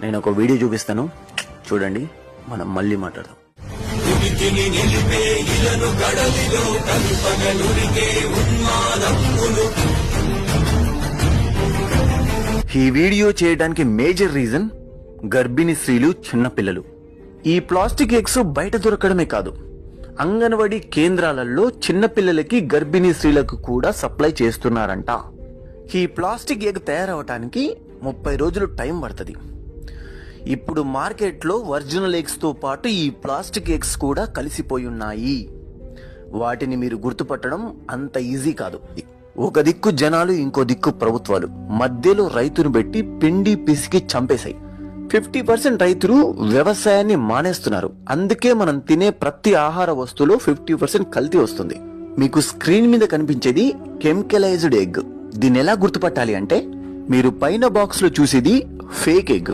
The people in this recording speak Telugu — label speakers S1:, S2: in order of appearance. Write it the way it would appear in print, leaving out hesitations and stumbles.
S1: నేను ఒక వీడియో చూపిస్తాను, చూడండి, మనం మళ్ళీ మాట్లాడదాం. ఈ వీడియో చేయడానికి మేజర్ రీజన్ గర్భిణీ స్త్రీలు, చిన్నపిల్లలు. ఈ ప్లాస్టిక్ ఎగ్స్ బయట దొరకడమే కాదు, అంగన్వాడీ కేంద్రాలలో చిన్నపిల్లలకి, గర్భిణీ స్త్రీలకు కూడా సప్లై చేస్తున్నారంట. ఈ ప్లాస్టిక్ ఎగ్ తయారవటానికి 30 రోజులు టైం పడుతుంది. ఇప్పుడు మార్కెట్లో ఒరిజినల్ ఎగ్స్ తో పాటు ఈ ప్లాస్టిక్ ఎగ్స్ కూడా కలిసిపోయి ఉన్నాయి. వాటిని మీరు గుర్తుపట్టడం అంత ఈజీ కాదు. ఒక దిక్కు జనాలు, ఇంకో దిక్కు ప్రభుత్వాలు, మధ్యలో రైతును పెట్టి పిండి పిసికి చంపేశాయి. 50% రైతులు వ్యవసాయాన్ని మానేస్తున్నారు. అందుకే మనం తినే ప్రతి ఆహార వస్తువులో 50% కల్తీ వస్తుంది. మీకు స్క్రీన్ మీద కనిపించేది కెమికలైజ్డ్ ఎగ్. దీన్ని ఎలా గుర్తుపట్టాలి అంటే, మీరు పైన బాక్స్ లో చూసేది ఫేక్ ఎగ్,